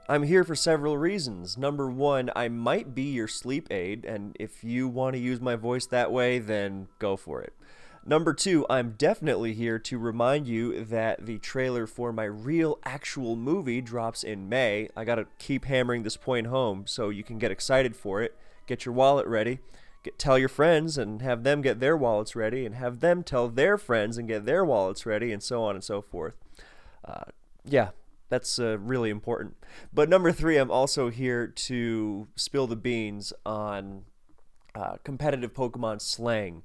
I'm here for several reasons. Number one, I might be your sleep aid, and if you want to use my voice that way, then go for it. Number two, I'm definitely here to remind you that the trailer for my real actual movie drops in May. I gotta keep hammering this point home so you can get excited for it. Get your wallet ready. Tell your friends and have them get their wallets ready, and have them tell their friends and get their wallets ready, and so on and so forth. Uh, yeah, that's really important. But number three, I'm also here to spill the beans on competitive Pokemon slang,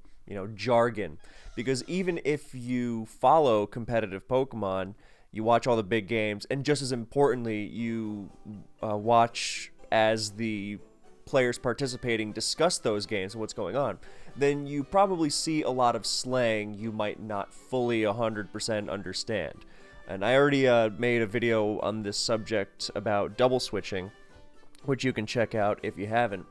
jargon. Because even if you follow competitive Pokemon, you watch all the big games, and just as importantly, you watch as the players participating discuss those games and what's going on, then you probably see a lot of slang you might not fully 100% understand. And I already made a video on this subject about double switching, which you can check out if you haven't.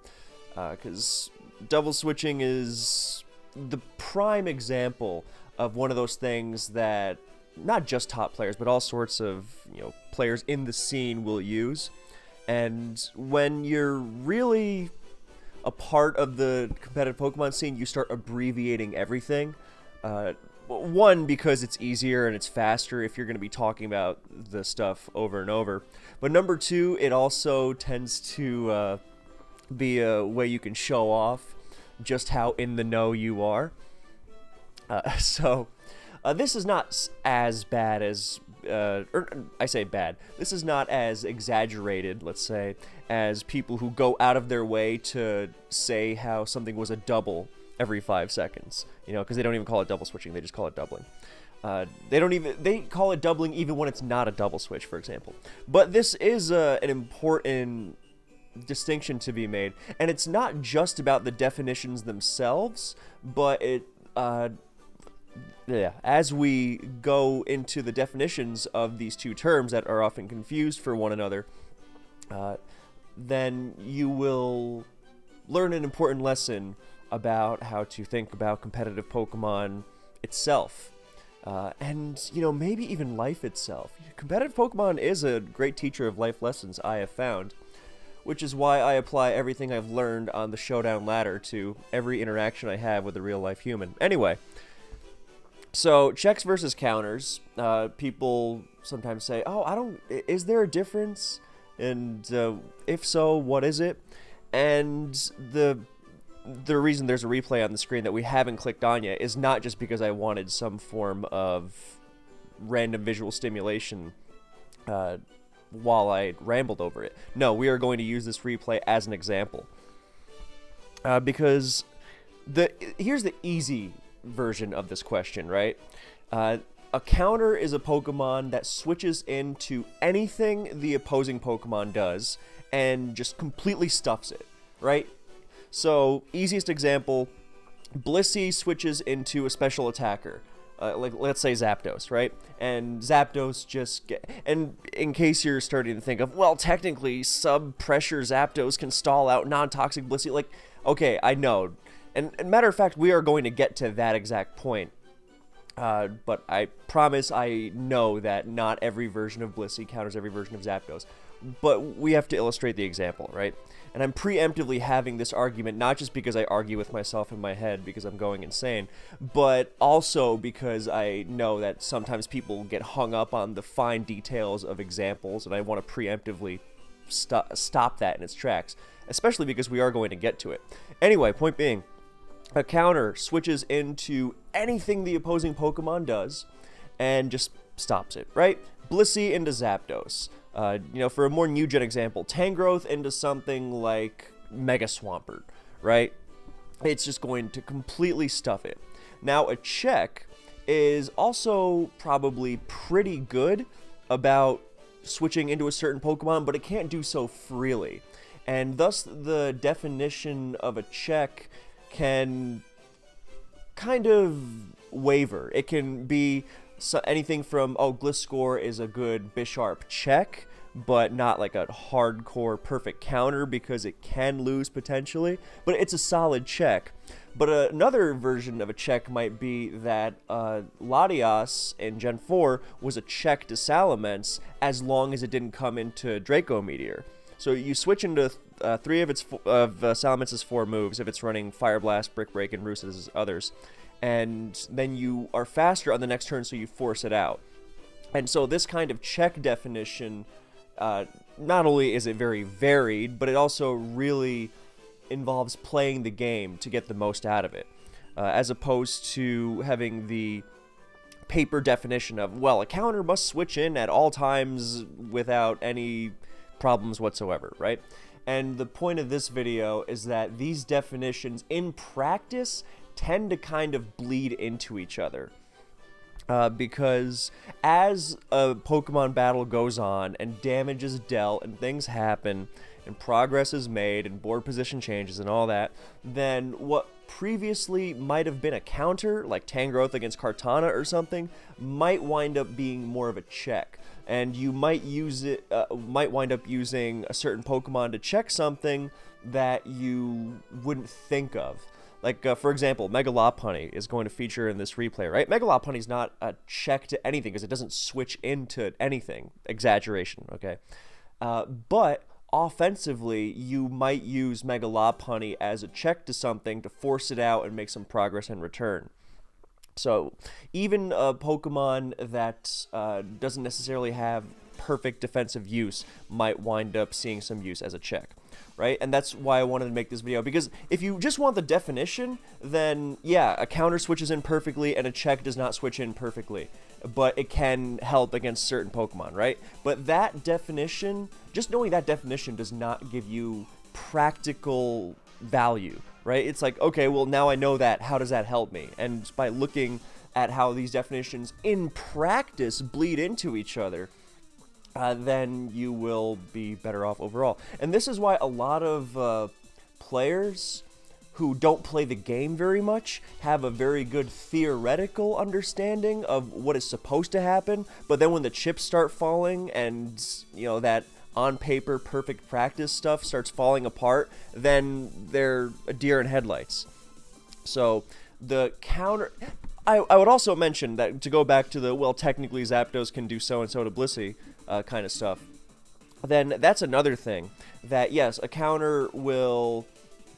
Because double switching is the prime example of one of those things that not just top players, but all sorts of players in the scene will use. And when you're really a part of the competitive Pokemon scene, you start abbreviating everything. One, because it's easier and it's faster if you're going to be talking about the stuff over and over. But number two, it also tends to be a way you can show off just how in the know you are. So this is not as bad as, or I say bad, this is not as exaggerated, let's say, as people who go out of their way to say how something was a double every 5 seconds, because they don't even call it double switching, they just call it doubling. They call it doubling even when it's not a double switch, for example. But this is an important distinction to be made, and it's not just about the definitions themselves, but as we go into the definitions of these two terms that are often confused for one another, then you will learn an important lesson about how to think about competitive Pokemon itself. And maybe even life itself. Competitive Pokemon is a great teacher of life lessons, I have found, which is why I apply everything I've learned on the Showdown ladder to every interaction I have with a real-life human. Anyway, so checks versus counters. People sometimes say, is there a difference? And if so, what is it? And the reason there's a replay on the screen that we haven't clicked on yet is not just because I wanted some form of random visual stimulation while I rambled over it. No, we are going to use this replay as an example. Because here's the easy version of this question, right? A counter is a Pokemon that switches into anything the opposing Pokemon does and just completely stuffs it, right? So, easiest example, Blissey switches into a special attacker. Like, let's say Zapdos, right? And Zapdos and in case you're starting to think of, well, technically, sub-pressure Zapdos can stall out non-toxic Blissey. Like, okay, I know. And matter of fact, we are going to get to that exact point. But I promise I know that not every version of Blissey counters every version of Zapdos. But we have to illustrate the example, right? And I'm preemptively having this argument not just because I argue with myself in my head because I'm going insane, but also because I know that sometimes people get hung up on the fine details of examples, and I want to preemptively stop that in its tracks, especially because we are going to get to it. Anyway, point being, a counter switches into anything the opposing Pokemon does and just stops it, right? Blissey into Zapdos. For a more new gen example, Tangrowth into something like Mega Swampert, right? It's just going to completely stuff it. Now, a check is also probably pretty good about switching into a certain Pokemon, but it can't do so freely. And thus, the definition of a check can kind of waver. It can be anything from, Gliscor is a good Bisharp check, but not like a hardcore perfect counter because it can lose potentially, but it's a solid check. But another version of a check might be that Latias in Gen 4 was a check to Salamence as long as it didn't come into Draco Meteor. So you switch into three of Salamence's 4 moves if it's running Fire Blast, Brick Break, and Roost's others. And then you are faster on the next turn, so you force it out. And so this kind of check definition, not only is it very varied, but it also really involves playing the game to get the most out of it, as opposed to having the paper definition of, well, a counter must switch in at all times without any problems whatsoever, right? And the point of this video is that these definitions in practice tend to kind of bleed into each other. Because as a Pokemon battle goes on and damage is dealt and things happen and progress is made and board position changes and all that, then what previously might have been a counter, like Tangrowth against Kartana or something, might wind up being more of a check. And you might wind up using a certain Pokemon to check something that you wouldn't think of. Like, for example, Mega Lopunny is going to feature in this replay, right? Mega Lopunny is not a check to anything because it doesn't switch into anything. Exaggeration, okay? But offensively, you might use Mega Lopunny as a check to something to force it out and make some progress in return. So even a Pokemon that doesn't necessarily have perfect defensive use might wind up seeing some use as a check, right? And that's why I wanted to make this video, because if you just want the definition, then yeah, a counter switches in perfectly and a check does not switch in perfectly, but it can help against certain Pokemon, right? But that definition, just knowing that definition does not give you practical value, right? It's like, okay, well, now I know that, how does that help me? And by looking at how these definitions in practice bleed into each other, then you will be better off overall. And this is why a lot of players who don't play the game very much have a very good theoretical understanding of what is supposed to happen, but then when the chips start falling and, you know, that on paper perfect practice stuff starts falling apart, then they're a deer in headlights. So the counter... I would also mention that, to go back to the, well, technically Zapdos can do so-and-so to Blissey kind of stuff, then that's another thing. That, yes, a counter will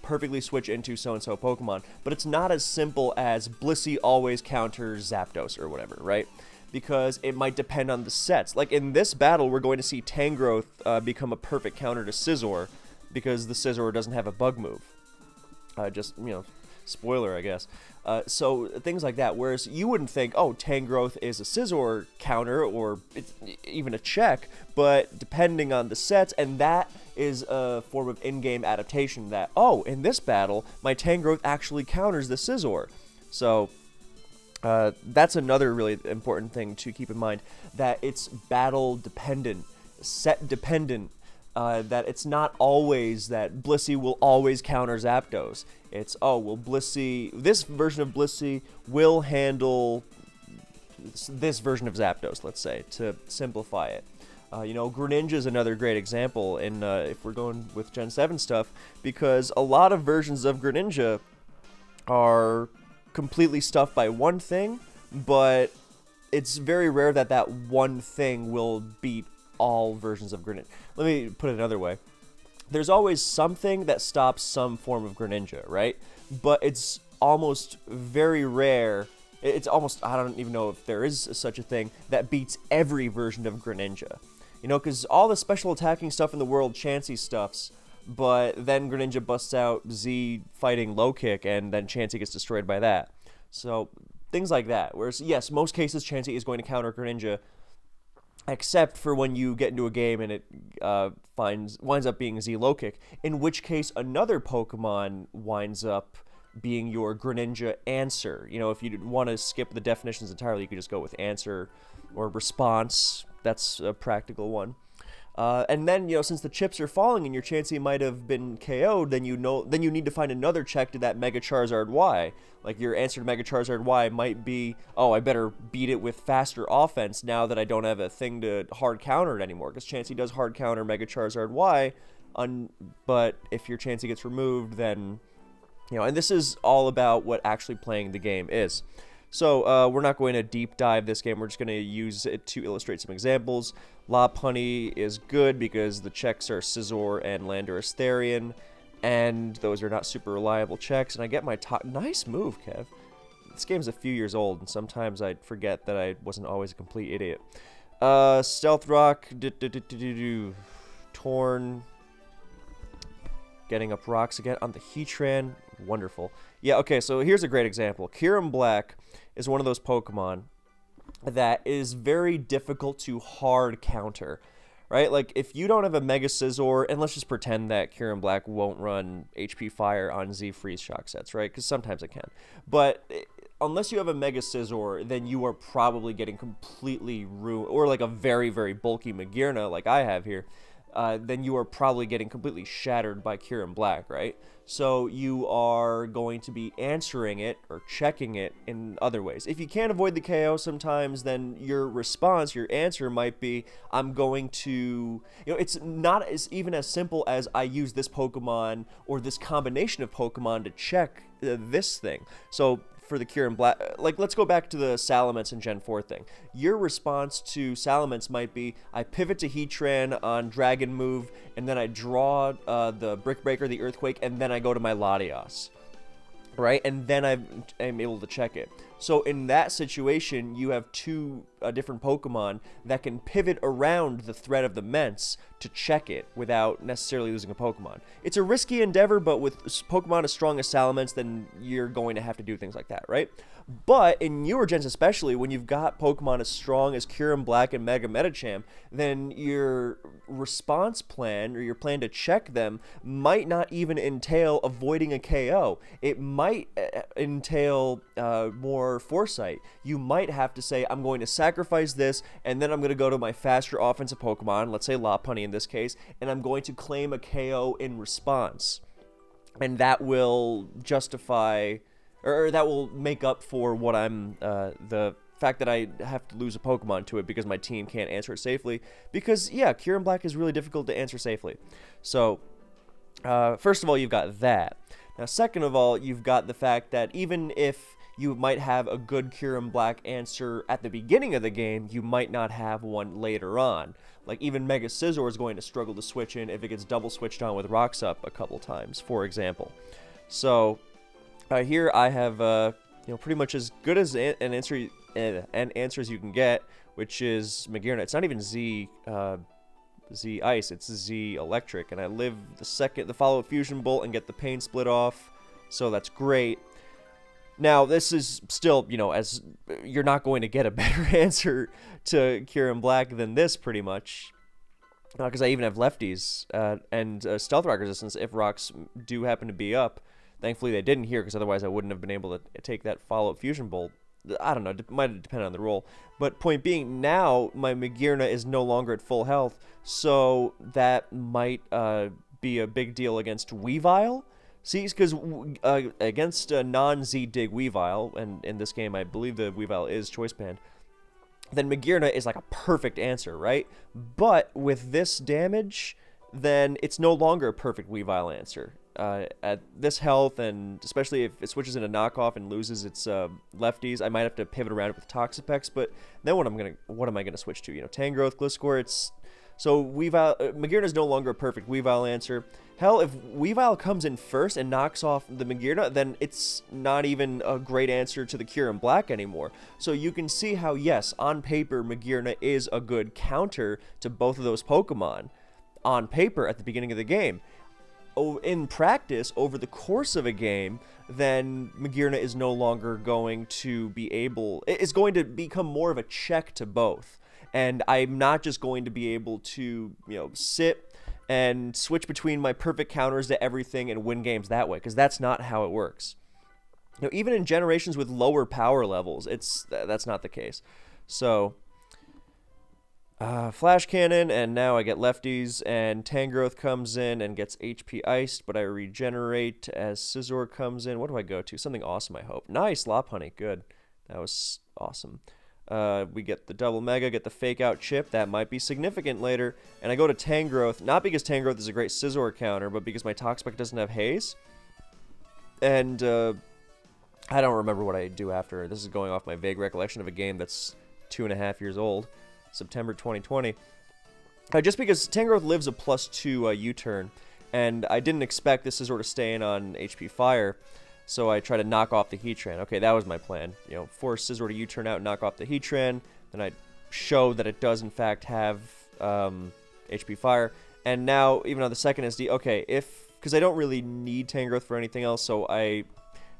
perfectly switch into so-and-so Pokemon, but it's not as simple as Blissey always counters Zapdos or whatever, right? Because it might depend on the sets. Like in this battle, we're going to see Tangrowth become a perfect counter to Scizor, because the Scizor doesn't have a bug move. Just, you know, spoiler, I guess. So things like that, whereas you wouldn't think, oh, Tangrowth is a Scizor counter or it's even a check, but depending on the sets, and that is a form of in-game adaptation that, oh, in this battle, my Tangrowth actually counters the Scizor. So that's another really important thing to keep in mind, that it's battle dependent, set dependent, that it's not always that Blissey will always counter Zapdos. It's, oh, well, Blissey, this version of Blissey will handle this version of Zapdos, let's say, to simplify it. You know, Greninja is another great example, in if we're going with Gen 7 stuff, because a lot of versions of Greninja are completely stuffed by one thing, but it's very rare that that one thing will beat all versions of Greninja. Let me put it another way. There's always something that stops some form of Greninja, right? But it's almost very rare. It's almost, I don't even know if there is such a thing, that beats every version of Greninja. You know, because all the special attacking stuff in the world, Chansey stuffs, but then Greninja busts out Z fighting low kick, and then Chansey gets destroyed by that. So, things like that. Whereas, yes, most cases Chansey is going to counter Greninja, except for when you get into a game and it winds up being Z low kick, in which case another Pokemon winds up being your Greninja answer. You know, if you want to skip the definitions entirely, you could just go with answer or response. That's a practical one. And then, you know, since the chips are falling and your Chansey might have been KO'd, then you need to find another check to that Mega Charizard Y. Like, your answer to Mega Charizard Y might be, oh, I better beat it with faster offense now that I don't have a thing to hard counter it anymore, because Chansey does hard counter Mega Charizard Y, but if your Chansey gets removed, then And this is all about what actually playing the game is. So we're not going to deep dive this game. We're just going to use it to illustrate some examples. Lopunny is good because the checks are Scizor and Landorus Therian, and those are not super reliable checks. And I get my top. Nice move, Kev. This game's a few years old, and sometimes I forget that I wasn't always a complete idiot. Stealth Rock, Torn, getting up rocks again on the Heatran. Wonderful. Yeah, okay, so here's a great example. Kyurem Black is one of those Pokemon that is very difficult to hard counter, right? Like, if you don't have a Mega Scizor, and let's just pretend that Kyurem Black won't run HP Fire on Z Freeze Shock sets, right? Because sometimes it can. But unless you have a Mega Scizor, then you are probably getting completely ruined, or like a very, very bulky Magearna like I have here, then you are probably getting completely shattered by Kyurem Black, right? So you are going to be answering it or checking it in other ways. If you can't avoid the KO sometimes, then your response, your answer might be, I'm going to, it's not even as simple as I use this Pokemon or this combination of Pokemon to check this thing. So for the Kyurem Black, like, let's go back to the Salamence and Gen 4 thing. Your response to Salamence might be, I pivot to Heatran on Dragon move, and then I draw the Brick Breaker, the Earthquake, and then I go to my Latios, right? And then I'm able to check it. So in that situation, you have two different Pokemon that can pivot around the threat of the Mence to check it without necessarily losing a Pokemon. It's a risky endeavor, but with Pokemon as strong as Salamence, then you're going to have to do things like that, right? But in newer gens especially, when you've got Pokemon as strong as Kyurem Black and Mega Medicham, then your response plan, or your plan to check them, might not even entail avoiding a KO. It might entail more foresight. You might have to say, I'm going to sacrifice this, and then I'm going to go to my faster offensive Pokemon, let's say Lopunny in this case, and I'm going to claim a KO in response. And that will justify, or that will make up for what I'm, the fact that I have to lose a Pokemon to it because my team can't answer it safely. Because, yeah, Kyurem Black is really difficult to answer safely. So, first of all, you've got that. Now, second of all, you've got the fact that even if you might have a good Kyurem Black answer at the beginning of the game, you might not have one later on. Like, even Mega Scizor is going to struggle to switch in if it gets double switched on with Rocks Up a couple times, for example. So, here I have, pretty much as good as an answer as you can get, which is Magearna. It's not even Z Ice, it's Z Electric, and I live the follow-up Fusion Bolt and get the Pain Split off, so that's great. Now, this is still, as you're not going to get a better answer to Kyurem Black than this, pretty much. Because I even have lefties and Stealth Rock resistance if rocks do happen to be up. Thankfully, they didn't here, because otherwise I wouldn't have been able to take that follow-up Fusion Bolt. I don't know, it might depend on the roll. But point being, now my Magearna is no longer at full health, so that might be a big deal against Weavile. See, because against a non-Z-Dig Weavile, and in this game I believe the Weavile is Choice Band, then Magearna is like a perfect answer, right? But with this damage, then it's no longer a perfect Weavile answer. At this health, and especially if it switches into knockoff and loses its lefties, I might have to pivot around it with Toxapex, but then what am I gonna switch to? Tangrowth, Gliscor, so Magearna is no longer a perfect Weavile answer. Hell, if Weavile comes in first and knocks off the Magearna, then it's not even a great answer to the Kyurem Black anymore. So you can see how, yes, on paper, Magearna is a good counter to both of those Pokemon. On paper, at the beginning of the game. In practice, over the course of a game, then Magearna is no longer going to be able... It's going to become more of a check to both. And I'm not just going to be able to, sit and switch between my perfect counters to everything and win games that way, because that's not how it works. Even in generations with lower power levels, that's not the case. So, Flash Cannon, and now I get lefties, and Tangrowth comes in and gets HP iced, but I regenerate as Scizor comes in. What do I go to? Something awesome, I hope. Nice, Lopunny, good. That was awesome. We get the double mega, get the fake out chip. That might be significant later. And I go to Tangrowth, not because Tangrowth is a great Scizor counter, but because my Toxapex doesn't have haze. And I don't remember what I do after. This is going off my vague recollection of a game that's 2.5 years old, September 2020. Just because Tangrowth lives a +2 U-turn, and I didn't expect this to sort of stay in on HP Fire, so I try to knock off the Heatran. Okay, that was my plan. You know, force Scizor to U-turn out and knock off the Heatran, then I show that it does in fact have HP Fire, and now, even on the second SD, okay, because I don't really need Tangrowth for anything else, so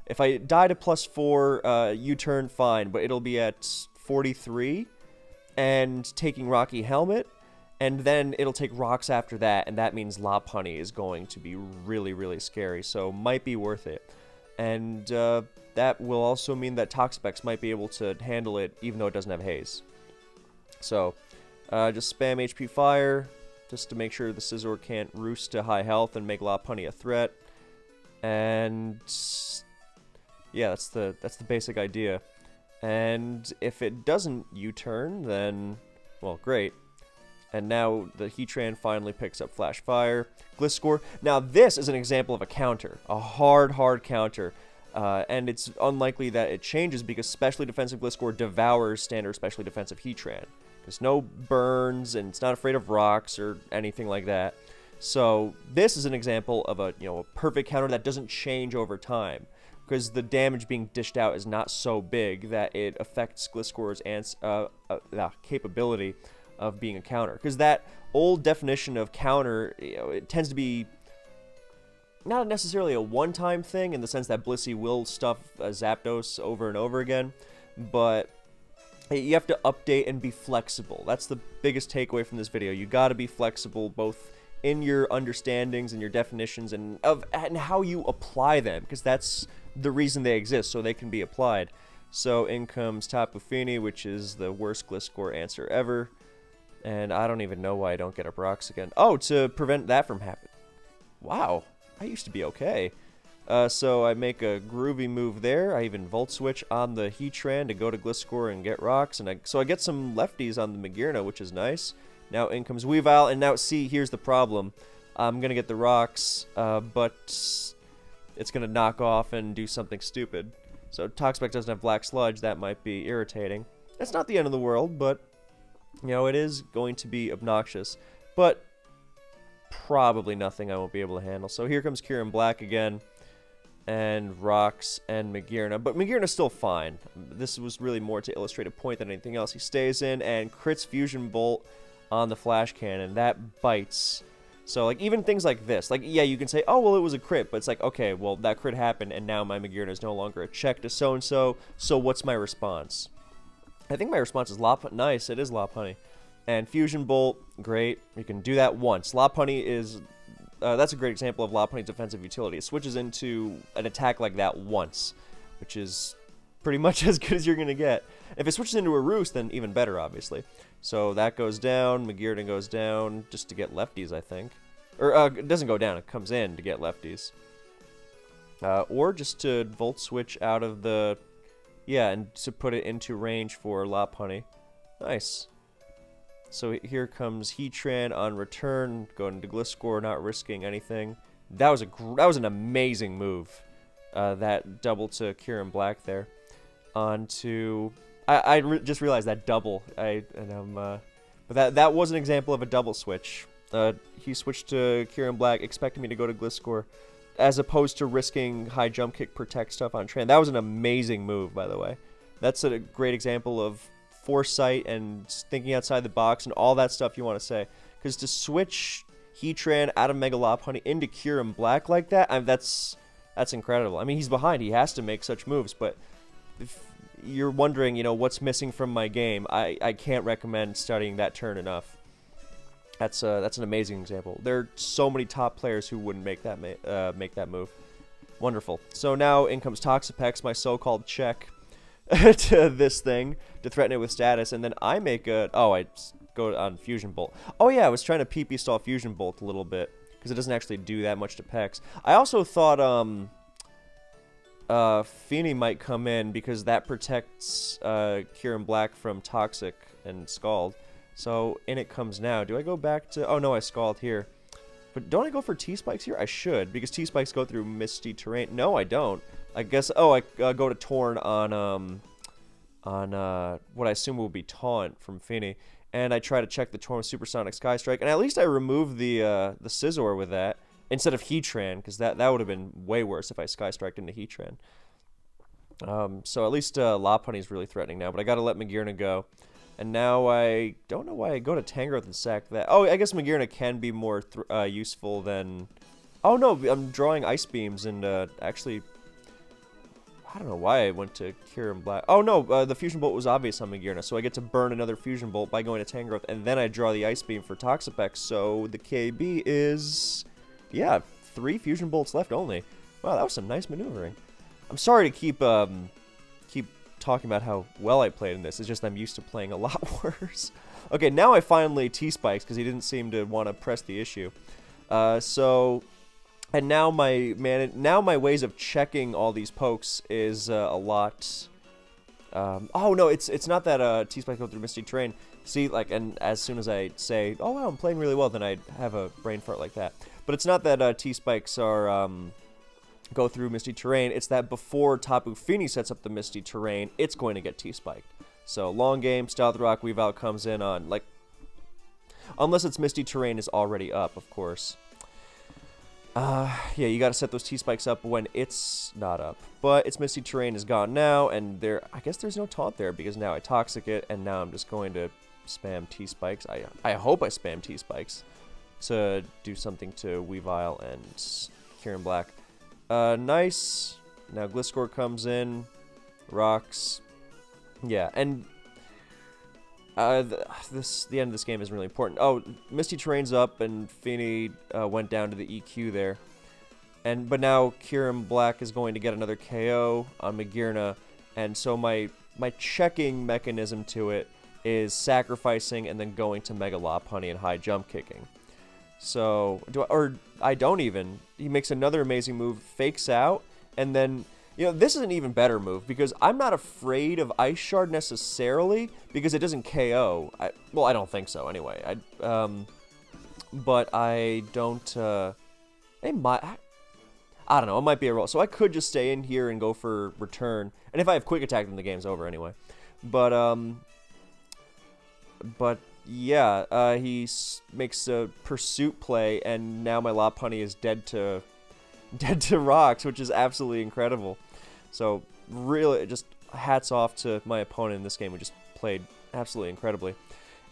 if I die to +4 U-turn, fine, but it'll be at 43, and taking Rocky Helmet, and then it'll take rocks after that, and that means Lopunny is going to be really, really scary, so might be worth it. And that will also mean that Toxapex might be able to handle it, even though it doesn't have Haze. So, just spam HP Fire, just to make sure the Scizor can't roost to high health and make Lopunny a threat. And yeah, that's the basic idea. And if it doesn't U-turn, then, well, great. And now the Heatran finally picks up Flash Fire. Gliscor. Now this is an example of a counter. A hard counter. And it's unlikely that it changes because Specially Defensive Gliscor devours standard Specially Defensive Heatran. There's no burns, and it's not afraid of rocks or anything like that. So this is an example of a perfect counter that doesn't change over time, because the damage being dished out is not so big that it affects Gliscor's capability of being a counter. Because that old definition of counter, it tends to be not necessarily a one-time thing in the sense that Blissey will stuff Zapdos over and over again, but you have to update and be flexible. That's the biggest takeaway from this video. You got to be flexible both in your understandings and your definitions and how you apply them, because that's the reason they exist, so they can be applied. So in comes Tapu Fini, which is the worst Gliscor answer ever. And I don't even know why I don't get up rocks again. Oh, to prevent that from happening. Wow, I used to be okay. So I make a groovy move there. I even Volt Switch on the Heatran to go to Gliscor and get rocks. And so I get some lefties on the Magearna, which is nice. Now in comes Weavile, and now see, here's the problem. I'm going to get the rocks, but it's going to knock off and do something stupid. So Toxapex doesn't have Black Sludge. That might be irritating. It's not the end of the world, but it is going to be obnoxious. But probably nothing I won't be able to handle. So here comes Kyurem Black again, and rocks and Magearna. But Magearna's still fine. This was really more to illustrate a point than anything else. He stays in and crits Fusion Bolt on the Flash Cannon. That bites. So, like, even things like this. Like, yeah, you can say, oh, well, it was a crit. But it's like, okay, well, that crit happened, and now my Magearna is no longer a check to so-and-so. So what's my response? I think my response is nice, it is Lopunny. And Fusion Bolt, great. You can do that once. Lopunny is... that's a great example of Lopunny's defensive utility. It switches into an attack like that once, which is pretty much as good as you're going to get. If it switches into a Roost, then even better, obviously. So that goes down, Magearna goes down, just to get lefties, I think. Or, it doesn't go down, it comes in to get lefties. Or just to Volt Switch out of the... Yeah, and to put it into range for Lopunny. Nice. So here comes Heatran on return, going to Gliscor, not risking anything. That was an amazing move. That double to Kyurem Black there. On to... I just realized that double. But that was an example of a double switch. He switched to Kyurem Black, expecting me to go to Gliscor, as opposed to risking high jump kick protect stuff on Tran. That was an amazing move, by the way. That's a great example of foresight and thinking outside the box and all that stuff you want to say. Because to switch Heatran out of Mega Lopunny into Kyurem Black like that, that's incredible. I mean, he's behind. He has to make such moves, but if you're wondering, what's missing from my game, I can't recommend studying that turn enough. That's an amazing example. There are so many top players who wouldn't make that move. Wonderful. So now in comes Toxapex, my so-called check to this thing to threaten it with status, and then I make I go on Fusion Bolt. Oh yeah, I was trying to PP stall Fusion Bolt a little bit because it doesn't actually do that much to Pex. I also thought Fini might come in because that protects Kyurem Black from Toxic and Scald. So in it comes now. Do I go back to... Oh no, I Scald here. But don't I go for T-Spikes here? I should, because T-Spikes go through Misty Terrain. No, I don't. I guess, oh, I go to Torn on what I assume will be Taunt from Fini. And I try to check the Torn with Supersonic Sky Strike. And at least I remove the Scizor with that, instead of Heatran, because that would have been way worse if I Sky Striked into Heatran. So at least Lopunny's really threatening now, but I gotta let Magearna go. And now I don't know why I go to Tangrowth and sack that. Oh, I guess Magearna can be more useful than... Oh no, I'm drawing Ice Beams and actually... I don't know why I went to Kyurem Black. Oh no, the Fusion Bolt was obvious on Magearna, so I get to burn another Fusion Bolt by going to Tangrowth, and then I draw the Ice Beam for Toxapex, so the KB is... Yeah, 3 Fusion Bolts left only. Wow, that was some nice maneuvering. I'm sorry to keep talking about how well I played in this. It's just I'm used to playing a lot worse. Okay, now I finally T-Spikes because he didn't seem to want to press the issue. And now my ways of checking all these pokes is a lot. Oh no, it's not that T-Spike go through Misty Terrain. See, like, and as soon as I say, oh wow, I'm playing really well, then I have a brain fart like that. But it's not that T-Spikes are go through Misty Terrain. It's that before Tapu Fini sets up the Misty Terrain, it's going to get T-Spiked. So long game, Stealth Rock Weavile comes in on, like, unless its Misty Terrain is already up, of course. Yeah, you gotta set those T-Spikes up when it's not up. But its Misty Terrain is gone now, and I guess there's no taunt there, because now I Toxic it, and now I'm just going to spam T-Spikes. I hope I spam T-Spikes to do something to Weavile and Kyurem Black. Nice. Now Gliscor comes in. Rocks. Yeah, and the end of this game isn't really important. Oh, Misty Terrain's up, and Fini went down to the EQ there. But now Kyurem Black is going to get another KO on Magearna, and so my checking mechanism to it is sacrificing and then going to Mega Lopunny and high jump kicking. So, I don't even. He makes another amazing move, fakes out, and then, this is an even better move, because I'm not afraid of Ice Shard necessarily, because it doesn't KO. Well, I don't think so, anyway. But I don't, I don't know, it might be a roll. So I could just stay in here and go for return, and if I have Quick Attack, then the game's over anyway. But yeah, he makes a pursuit play, and now my Lopunny is dead to rocks, which is absolutely incredible. So really, just hats off to my opponent in this game, who just played absolutely incredibly,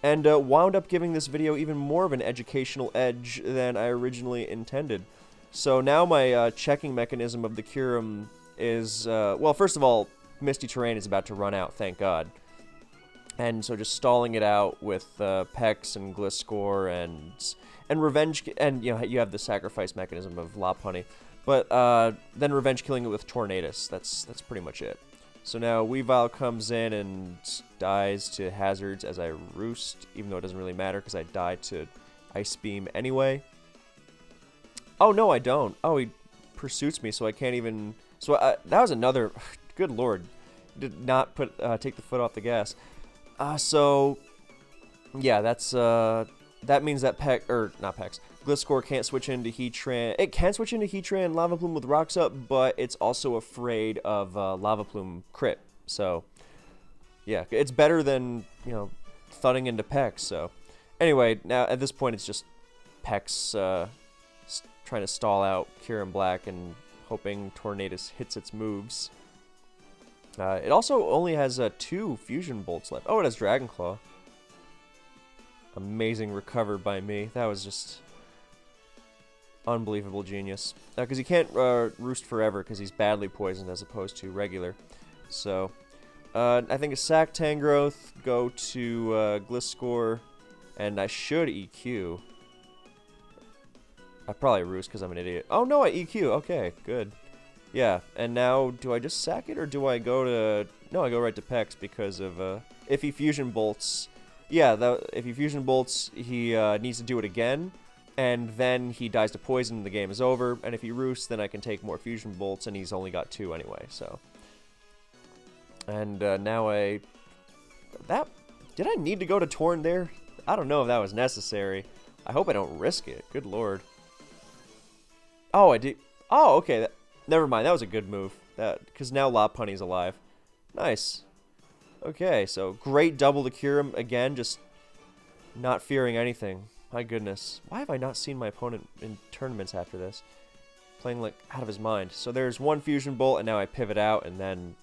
and wound up giving this video even more of an educational edge than I originally intended. So now my checking mechanism of the Kyurem is, well, first of all, Misty Terrain is about to run out, thank God. And so just stalling it out with Pex and Gliscor and Revenge, and you have the sacrifice mechanism of Lopunny, but then Revenge killing it with Tornadus. That's pretty much it. So now Weavile comes in and dies to Hazards as I Roost, even though it doesn't really matter because I die to Ice Beam anyway. Oh no, I don't. Oh, he pursues me, so I can't even. So that was another. Good lord, did not take the foot off the gas. So, yeah, that means that Gliscor can't switch into Heatran. It can switch into Heatran Lava Plume with Rocks Up, but it's also afraid of Lava Plume crit. So, yeah, it's better than, thudding into Pex. So, anyway, now at this point it's just Pex trying to stall out Kyurem Black and hoping Tornadus hits its moves. It also only has 2 Fusion Bolts left. Oh, it has Dragon Claw. Amazing recover by me. That was just unbelievable genius. Because he can't roost forever because he's badly poisoned as opposed to regular. So, I think a sack Tangrowth, go to Gliscor, and I should EQ. I probably roost because I'm an idiot. Oh no, I EQ. Okay, good. Yeah, and now, do I just sack it, or do I go to... No, I go right to Pex because of, if he Fusion Bolts... Yeah, if he Fusion Bolts, he needs to do it again, and then he dies to Poison and the game is over, and if he Roosts, then I can take more Fusion Bolts, and he's only got 2 anyway, so... And now did I need to go to Torn there? I don't know if that was necessary. I hope I don't risk it, good lord. Oh, I did. Oh, okay. Never mind. That was a good move. That because now Lopunny's alive. Nice. Okay, so great double to cure him again. Just not fearing anything. My goodness. Why have I not seen my opponent in tournaments after this? Playing like out of his mind. So there's one fusion bolt, and now I pivot out, and then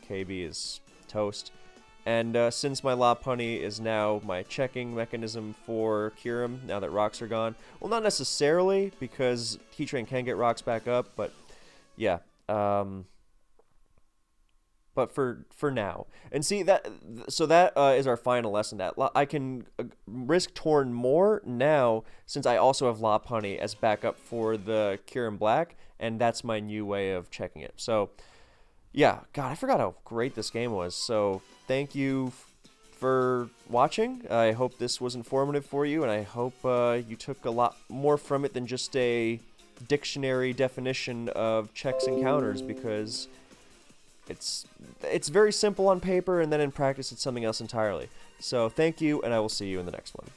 KB is toast. And since my Lopunny is now my checking mechanism for Kyurem, now that rocks are gone, well, not necessarily, because Heatran can get rocks back up, but yeah. But for now. And see, so that is our final lesson. That I can risk Torn more now, since I also have Lopunny as backup for the Kyurem Black, and that's my new way of checking it. So yeah, God, I forgot how great this game was. So thank you for watching. I hope this was informative for you, and I hope you took a lot more from it than just a dictionary definition of checks and counters, because it's very simple on paper, and then in practice it's something else entirely. So thank you, and I will see you in the next one.